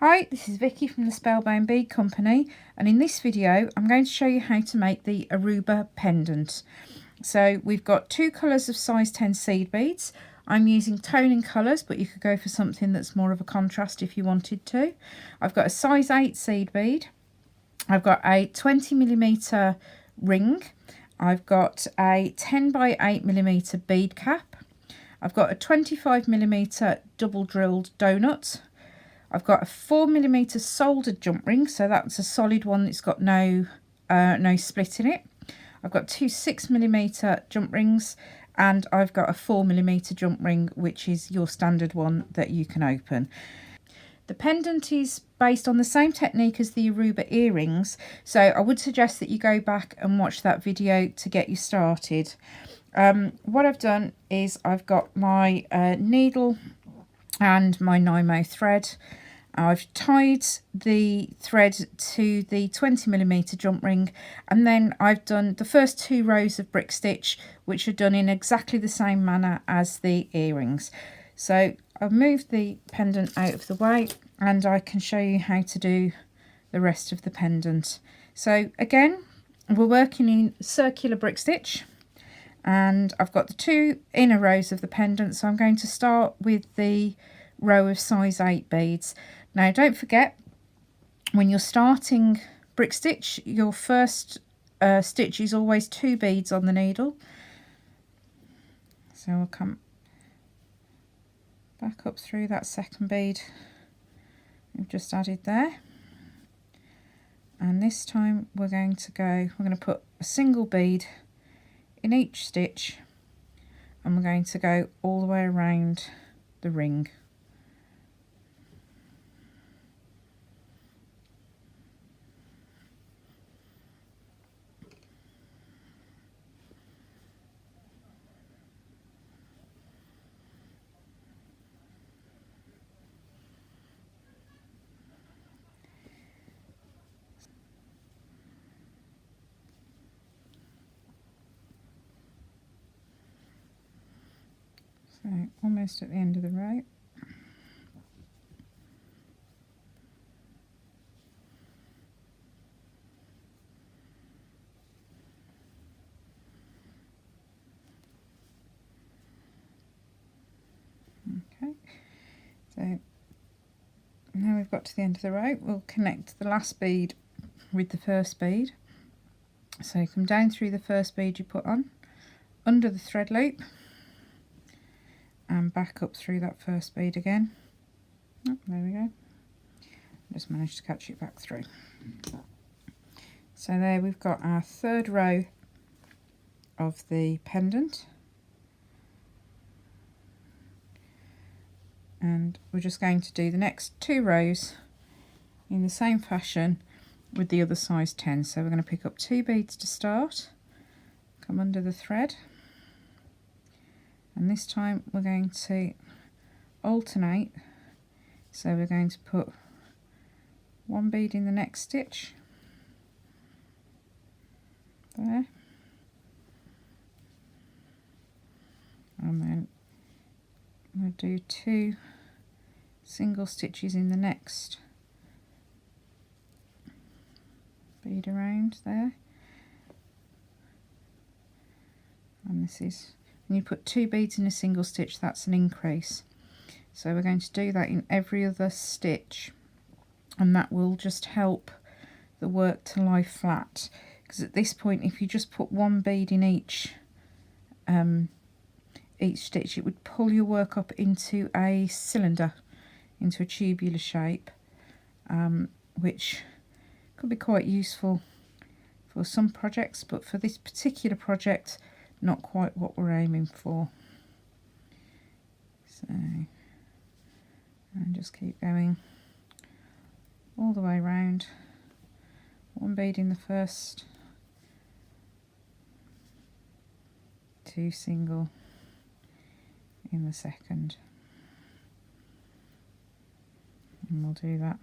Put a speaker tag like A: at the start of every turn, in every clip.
A: Hi, this is Vicky from the Spellbound Bead Company, and in this video I'm going to show you how to make the Aruba pendant. So we've got two colours of size 10 seed beads. I'm using toning colours, but you could go for something that's more of a contrast if you wanted to. I've got a size 8 seed bead. I've got a 20mm ring. I've got a 10 by 8mm bead cap. I've got a 25mm double drilled donut. I've got a 4mm soldered jump ring, so that's a solid one that's got no split in it. I've got two 6mm jump rings, and I've got a 4mm jump ring, which is your standard one that you can open. The pendant is based on the same technique as the Aruba earrings, so I would suggest that you go back and watch that video to get you started. What I've done is I've got my needle and my 9mm thread. I've tied the thread to the 20mm jump ring, and then I've done the first two rows of brick stitch, which are done in exactly the same manner as the earrings. So I've moved the pendant out of the way, and I can show you how to do the rest of the pendant. So again, we're working in circular brick stitch, and I've got the two inner rows of the pendant, so I'm going to start with the row of size 8 beads. Now don't forget, when you're starting brick stitch, your first stitch is always 2 beads on the needle. So we'll come back up through that second bead we've just added there, and this time we're going to put a single bead in each stitch, and we're going to go all the way around the ring. So almost at the end of the row. Okay, so now we've got to the end of the row, we'll connect the last bead with the first bead. So you come down through the first bead you put on, under the thread loop, and back up through that first bead again. Oh, there we go. Just managed to catch it back through. So there we've got our third row of the pendant, and we're just going to do the next 2 rows in the same fashion with the other size 10. So we're going to pick up 2 beads to start, come under the thread, and this time we're going to alternate. So we're going to put 1 bead in the next stitch there, and then we'll do 2 single stitches in the next bead around there. And this is, when you put 2 beads in a single stitch, that's an increase. So we're going to do that in every other stitch, and that will just help the work to lie flat, because at this point if you just put 1 bead in each stitch, it would pull your work up into a cylinder, into a tubular shape, which could be quite useful for some projects, but for this particular project, not quite what we're aiming for. So, and just keep going all the way around. 1 bead in the first, 2 single in the second, and we'll do that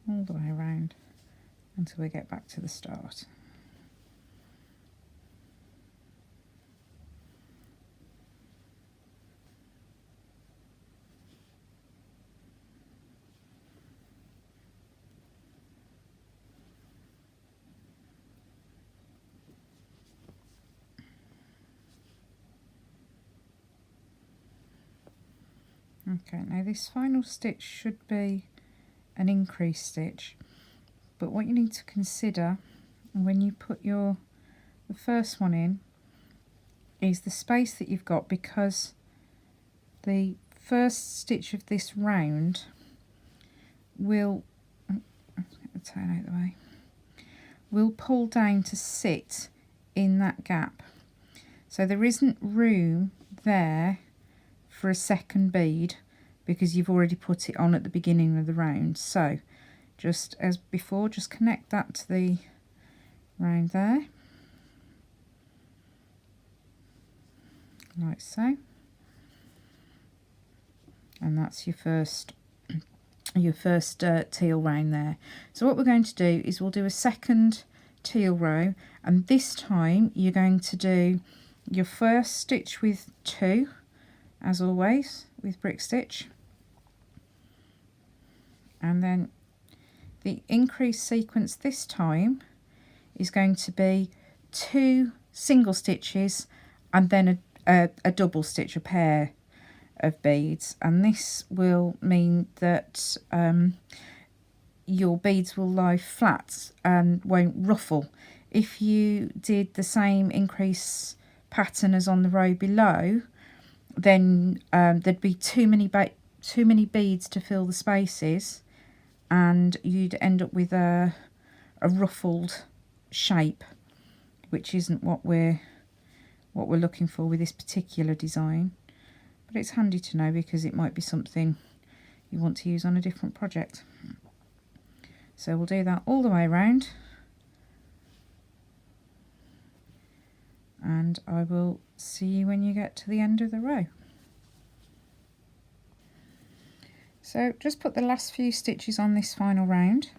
A: all the way around until we get back to the start. Okay, now this final stitch should be an increase stitch, but what you need to consider when you put the first one in is the space that you've got, because the first stitch of this round will turn out the way, will pull down to sit in that gap, so there isn't room there for a second bead because you've already put it on at the beginning of the round. So just as before, just connect that to the round there, like so, and that's your first teal round there. So what we're going to do is we'll do a second teal row, and this time you're going to do your first stitch with 2, as always with brick stitch, and then the increase sequence this time is going to be 2 single stitches and then a double stitch, a pair of beads, and this will mean that your beads will lie flat and won't ruffle. If you did the same increase pattern as on the row below, then there'd be too many beads to fill the spaces, and you'd end up with a ruffled shape, which isn't what we're looking for with this particular design. But it's handy to know because it might be something you want to use on a different project. So we'll do that all the way around, and I will see you when you get to the end of the row. So just put the last few stitches on this final round,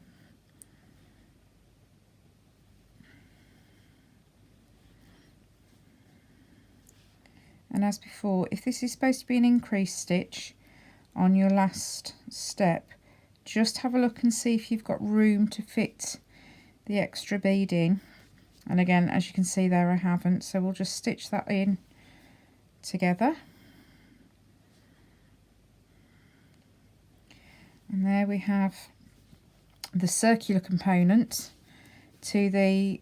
A: and as before, if this is supposed to be an increase stitch on your last step, just have a look and see if you've got room to fit the extra bead in. And again, as you can see there, I haven't, so we'll just stitch that in together. And there we have the circular component to the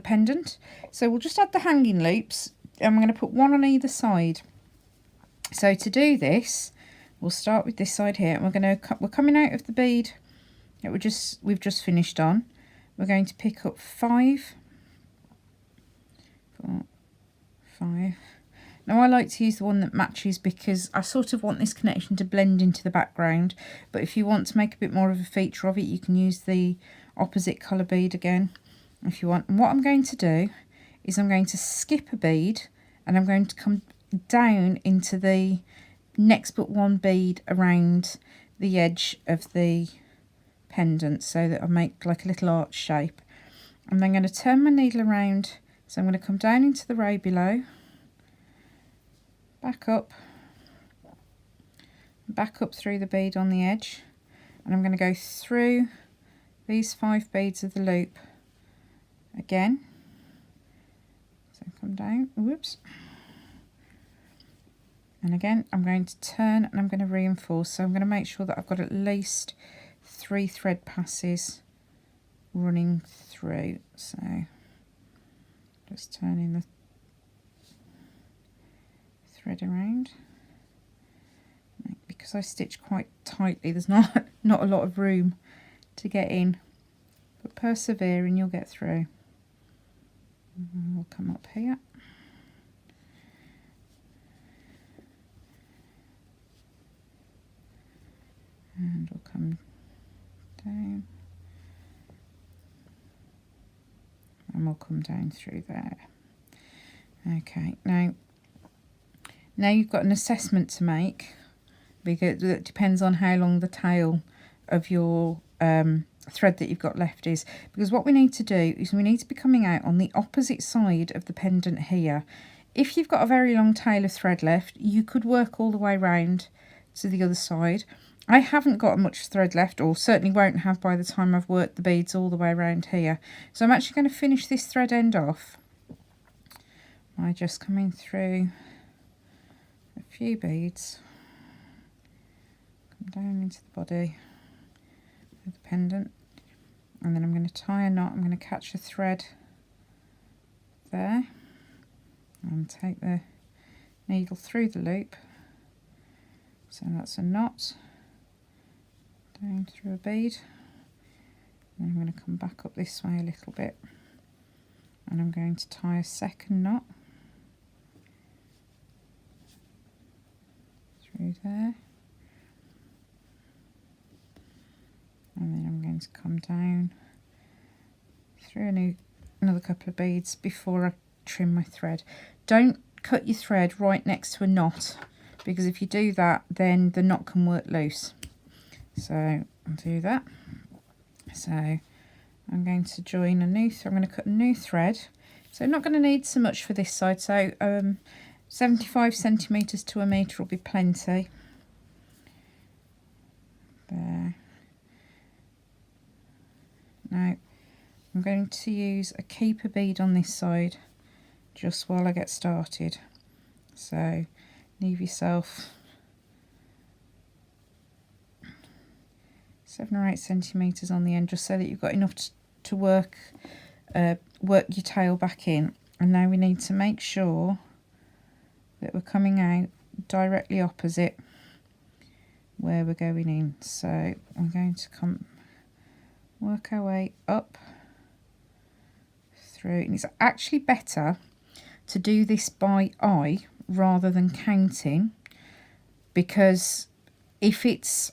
A: pendant. So we'll just add the hanging loops, and we're going to put one on either side. So to do this, we'll start with this side here, and we're coming out of the bead that we've just finished on. We're going to pick up 5, 4, 5. Now I like to use the one that matches because I sort of want this connection to blend into the background, but if you want to make a bit more of a feature of it, you can use the opposite colour bead again if you want. And what I'm going to do is I'm going to skip a bead, and I'm going to come down into the next but one bead around the edge of the pendant, so that I make like a little arch shape. I'm then going to turn my needle around, so I'm going to come down into the row below, back up through the bead on the edge, and I'm going to go through these 5 beads of the loop again. So come down, whoops, and again I'm going to turn and I'm going to reinforce. So I'm going to make sure that I've got at least 3 thread passes running through. So just turning the thread around. Because I stitch quite tightly, there's not a lot of room to get in, but persevere and you'll get through. And we'll come up here, and we'll come down, and we'll come down through there. Okay, now you've got an assessment to make, because it depends on how long the tail of your thread that you've got left is. Because what we need to do is we need to be coming out on the opposite side of the pendant here. If you've got a very long tail of thread left, you could work all the way round to the other side. I haven't got much thread left, or certainly won't have by the time I've worked the beads all the way around here. So I'm actually going to finish this thread end off by just coming through a few beads down into the body of the pendant, and then I'm going to tie a knot. I'm going to catch a thread there and take the needle through the loop. So that's a knot, down through a bead, and I'm going to come back up this way a little bit, and I'm going to tie a second knot through there, and then I'm going to come down through another couple of beads before I trim my thread. Don't cut your thread right next to a knot, because if you do that then the knot can work loose. So I'll do that. So I'm going to join I'm going to cut a new thread. So I'm not going to need so much for this side, so 75 centimetres to 1 metre will be plenty. There. Now I'm going to use a keeper bead on this side just while I get started. So leave yourself 7 or 8 centimetres on the end, just so that you've got enough to work your tail back in. And now we need to make sure that we're coming out directly opposite where we're going in. So we're going to work our way up through, and it's actually better to do this by eye rather than counting, because if it's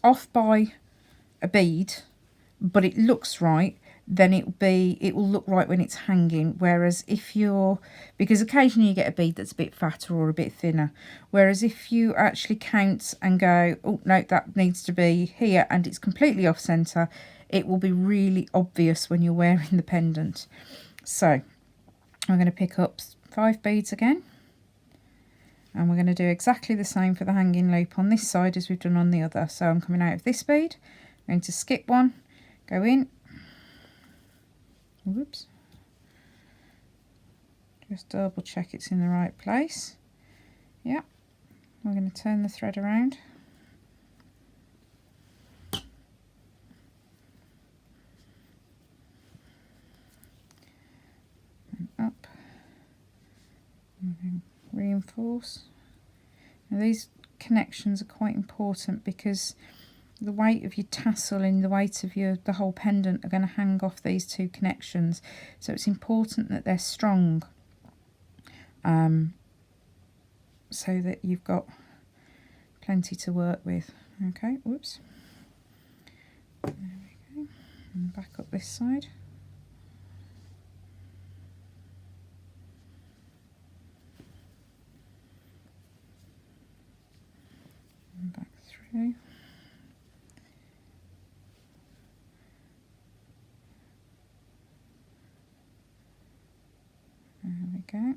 A: off by a bead but it looks right, then it will look right when it's hanging. Whereas because occasionally you get a bead that's a bit fatter or a bit thinner, whereas if you actually count and go, oh no, that needs to be here, and it's completely off center, it will be really obvious when you're wearing the pendant. So I'm going to pick up 5 beads again, and we're going to do exactly the same for the hanging loop on this side as we've done on the other. So I'm coming out of this bead, I'm going to skip one, go in, whoops, just double check it's in the right place. Yeah, we're going to turn the thread around, and up, and then reinforce. Now these connections are quite important, because the weight of your tassel and the weight of the whole pendant are going to hang off these 2 connections, so it's important that they're strong, so that you've got plenty to work with. Okay, whoops, there we go, and back up this side. And back through. There we go,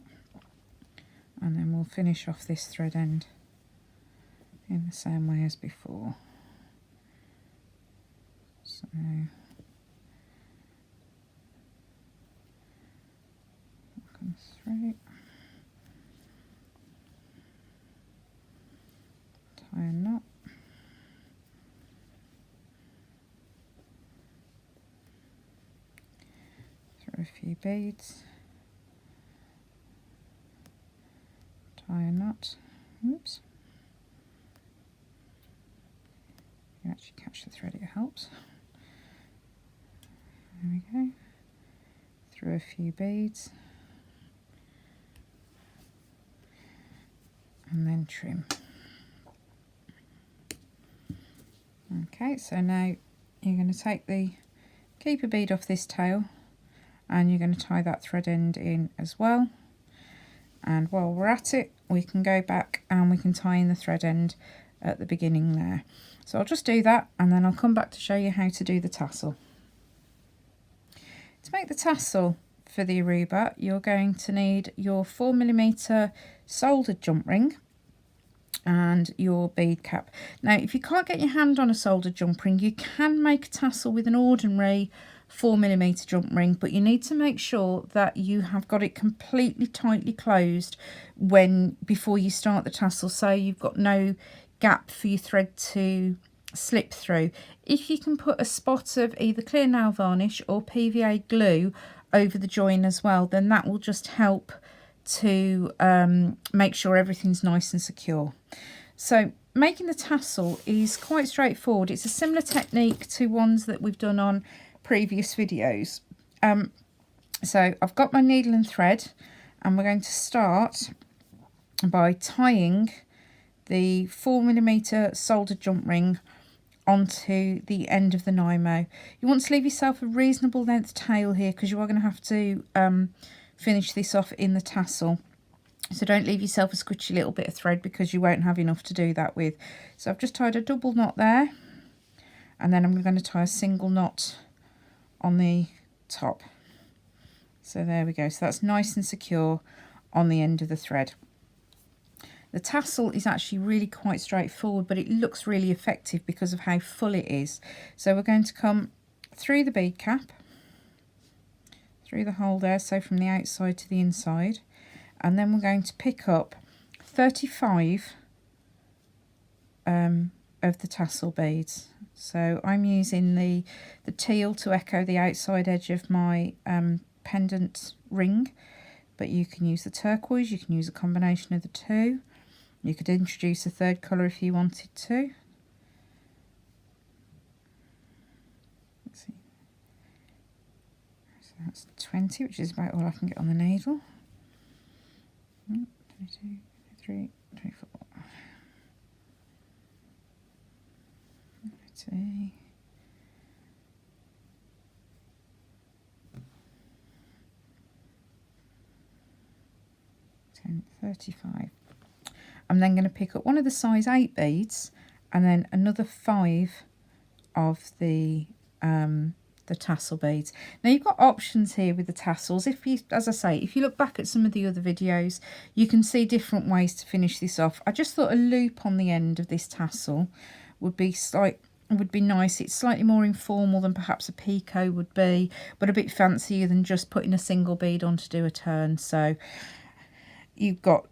A: and then we'll finish off this thread end in the same way as before. So come through, tie a knot, throw a few beads, tie a knot, oops, you actually catch the thread, it helps. There we go, through a few beads, and then trim. Okay, so now you're going to take the keeper bead off this tail, and you're going to tie that thread end in as well. And while we're at it, we can go back and we can tie in the thread end at the beginning there. So I'll just do that, and then I'll come back to show you how to do the tassel. To make the tassel for the Aruba, you're going to need your 4mm soldered jump ring and your bead cap. Now, if you can't get your hand on a soldered jump ring, you can make a tassel with an ordinary 4mm jump ring, but you need to make sure that you have got it completely tightly closed before you start the tassel, so you've got no gap for your thread to slip through. If you can put a spot of either clear nail varnish or PVA glue over the join as well, then that will just help to make sure everything's nice and secure. So making the tassel is quite straightforward. It's a similar technique to ones that we've done on previous videos. So I've got my needle and thread, and we're going to start by tying the 4mm soldered jump ring onto the end of the Nymo. You want to leave yourself a reasonable length tail here, because you are going to have to finish this off in the tassel. So don't leave yourself a squishy little bit of thread, because you won't have enough to do that with. So I've just tied a double knot there, and then I'm going to tie a single knot on the top. So there we go. So that's nice and secure on the end of the thread. The tassel is actually really quite straightforward, but it looks really effective because of how full it is. So we're going to come through the bead cap, through the hole there, so from the outside to the inside, and then we're going to pick up 35 of the tassel beads. So I'm using the teal to echo the outside edge of my pendant ring, but you can use the turquoise, you can use a combination of the two. You could introduce a third colour if you wanted to. Let's see. So that's 20, which is about all I can get on the needle. 22, 23, 24. 30. 10, 35. I'm then going to pick up one of the size 8 beads, and then another 5 of the tassel beads. Now you've got options here with the tassels. If you, as I say, if you look back at some of the other videos, you can see different ways to finish this off. I just thought a loop on the end of this tassel would be nice. It's slightly more informal than perhaps a picot would be, but a bit fancier than just putting a single bead on to do a turn. So you've got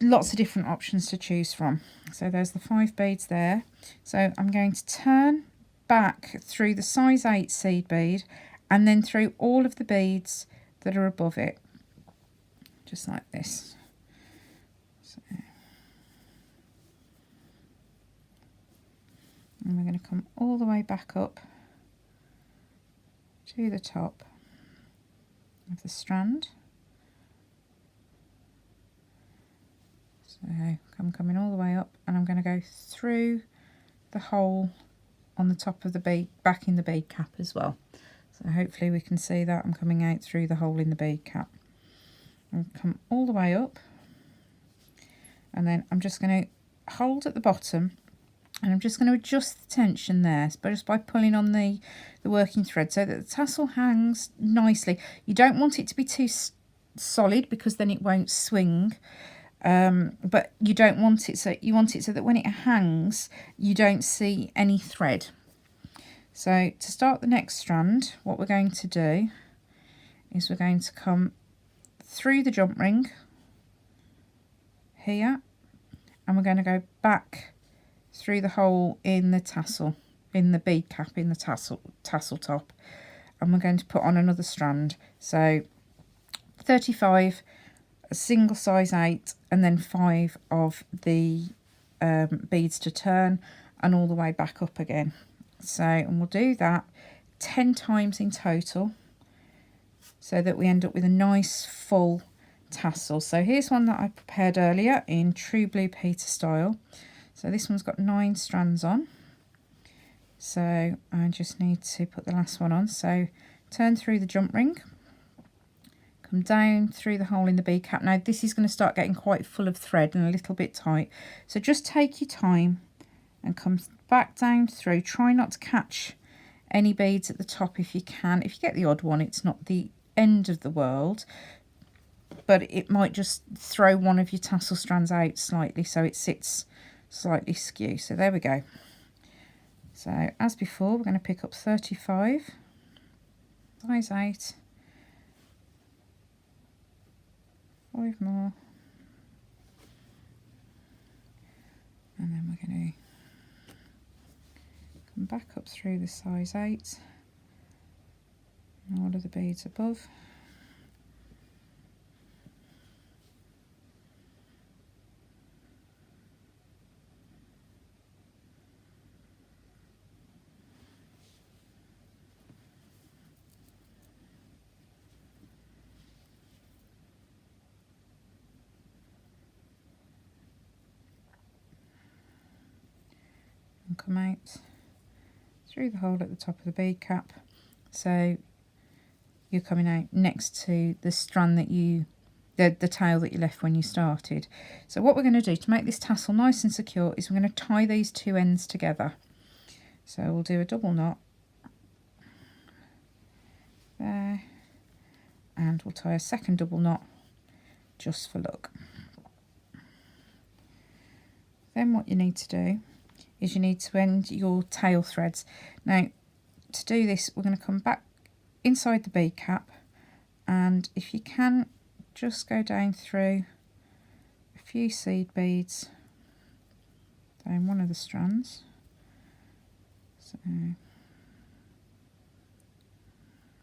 A: lots of different options to choose from. So there's the 5 beads there. So I'm going to turn back through the size 8 seed bead, and then through all of the beads that are above it, just like this. So, and we're going to come all the way back up to the top of the strand. So I'm coming all the way up, and I'm going to go through the hole on the top of the bead, back in the bead cap as well. So hopefully we can see that I'm coming out through the hole in the bead cap. And come all the way up, and then I'm just going to hold at the bottom, and I'm just going to adjust the tension there, but just by pulling on the working thread so that the tassel hangs nicely. You don't want it to be too solid, because then it won't swing. But you don't want it, so you want it so that when it hangs you don't see any thread. So to start the next strand, what we're going to do is we're going to come through the jump ring here, and we're going to go back through the hole in the tassel, in the bead cap, in the tassel top, and we're going to put on another strand. So 35, a single size 8, and then 5 of the beads to turn, and all the way back up again. So, and we'll do that 10 times in total, so that we end up with a nice full tassel. So here's one that I prepared earlier in true Blue Peter style. So this one's got 9 strands on. So I just need to put the last one on. So turn through the jump ring, come down through the hole in the bead cap. Now this is going to start getting quite full of thread and a little bit tight, so just take your time and come back down through. Try not to catch any beads at the top if you can. If you get the odd one, it's not the end of the world, but it might just throw one of your tassel strands out slightly, so it sits slightly skew. So there we go. So as before, we're going to pick up 35, size 8, 5 more, and then we're going come back up through the size 8, all of the beads above. And come out through the hole at the top of the bead cap, so you're coming out next to the strand that the tail that you left when you started. So what we're going to do to make this tassel nice and secure is we're going to tie these two ends together. So we'll do a double knot there, and we'll tie a second double knot just for look. Then what you need to do is you need to end your tail threads. Now to do this, we're going to come back inside the bead cap, and if you can, just go down through a few seed beads down one of the strands. So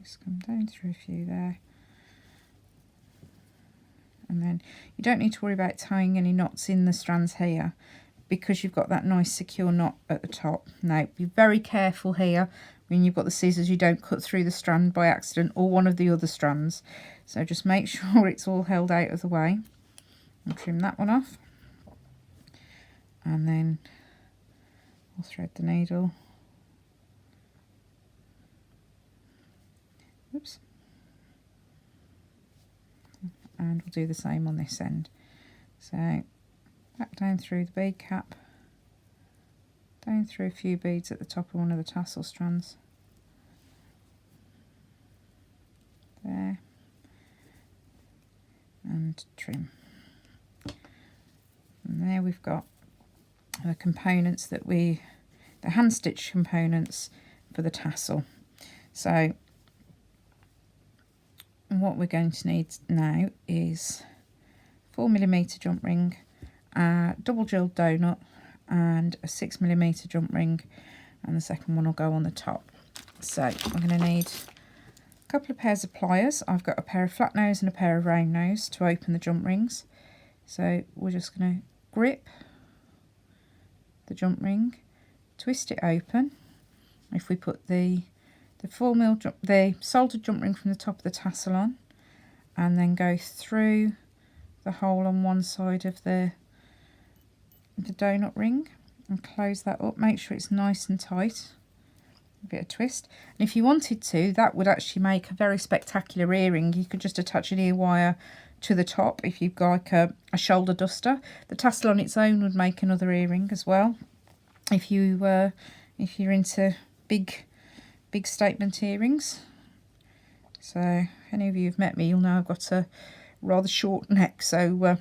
A: just come down through a few there, and then you don't need to worry about tying any knots in the strands here, because you've got that nice secure knot at the top. Now be very careful here when you've got the scissors, you don't cut through the strand by accident or one of the other strands. So just make sure it's all held out of the way. I'll trim that one off, and then we'll thread the needle. Oops. And we'll do the same on this end. So back down through the bead cap, down through a few beads at the top of one of the tassel strands. There. And trim. And there we've got the components that the hand stitch components for the tassel. So what we're going to need now is 4mm jump ring, a double drilled donut, and a 6mm jump ring, and the second one will go on the top. So I'm going to need a couple of pairs of pliers. I've got a pair of flat nose and a pair of round nose to open the jump rings. So we're just going to grip the jump ring, twist it open. If we put the soldered jump ring from the top of the tassel on, and then go through the hole on one side of the donut ring and close that up. Make sure it's nice and tight. A bit of twist. And if you wanted to, that would actually make a very spectacular earring. You could just attach an ear wire to the top if you've got like a shoulder duster. The tassel on its own would make another earring as well. If you're into big statement earrings. So if any of you have met me, you'll know I've got a rather short neck, so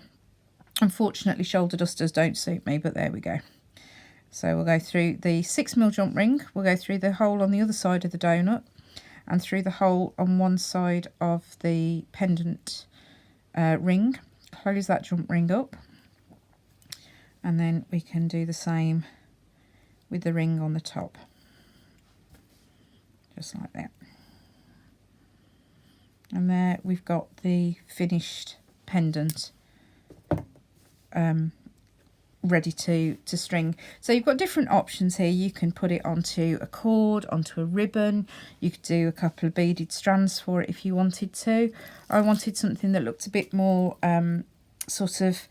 A: unfortunately shoulder dusters don't suit me, but there we go. So we'll go through the 6mm jump ring, we'll go through the hole on the other side of the donut and through the hole on one side of the pendant ring, close that jump ring up, and then we can do the same with the ring on the top, just like that. And there we've got the finished pendant ready to string. So you've got different options here. You can put it onto a cord, onto a ribbon. You could do a couple of beaded strands for it if you wanted to. I wanted something that looked a bit more sort of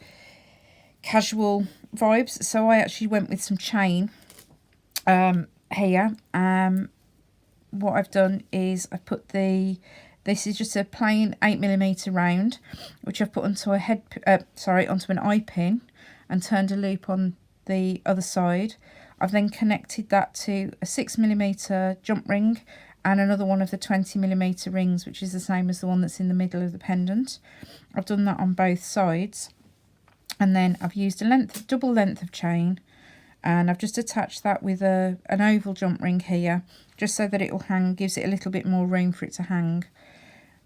A: casual vibes, so I actually went with some chain here. What I've done is I've put this is just a plain 8mm round, which I've put onto onto an eye pin and turned a loop on the other side. I've then connected that to a 6mm jump ring and another one of the 20mm rings, which is the same as the one that's in the middle of the pendant. I've done that on both sides, and then I've used a double length of chain, and I've just attached that with an oval jump ring here, just so that it will hang, gives it a little bit more room for it to hang.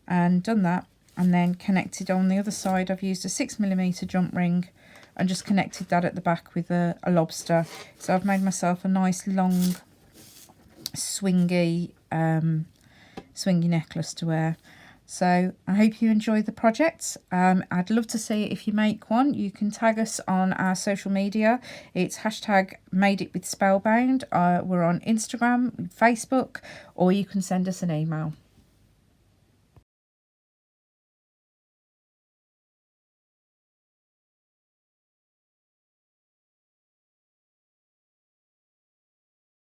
A: And done that, and then connected on the other side. I've used a 6mm jump ring and just connected that at the back with a lobster. So I've made myself a nice long swingy necklace to wear. So I hope you enjoyed the project. I'd love to see if you make one. You can tag us on our social media. It's #MadeItWithSpellbound. We're on Instagram, Facebook, or you can send us an email.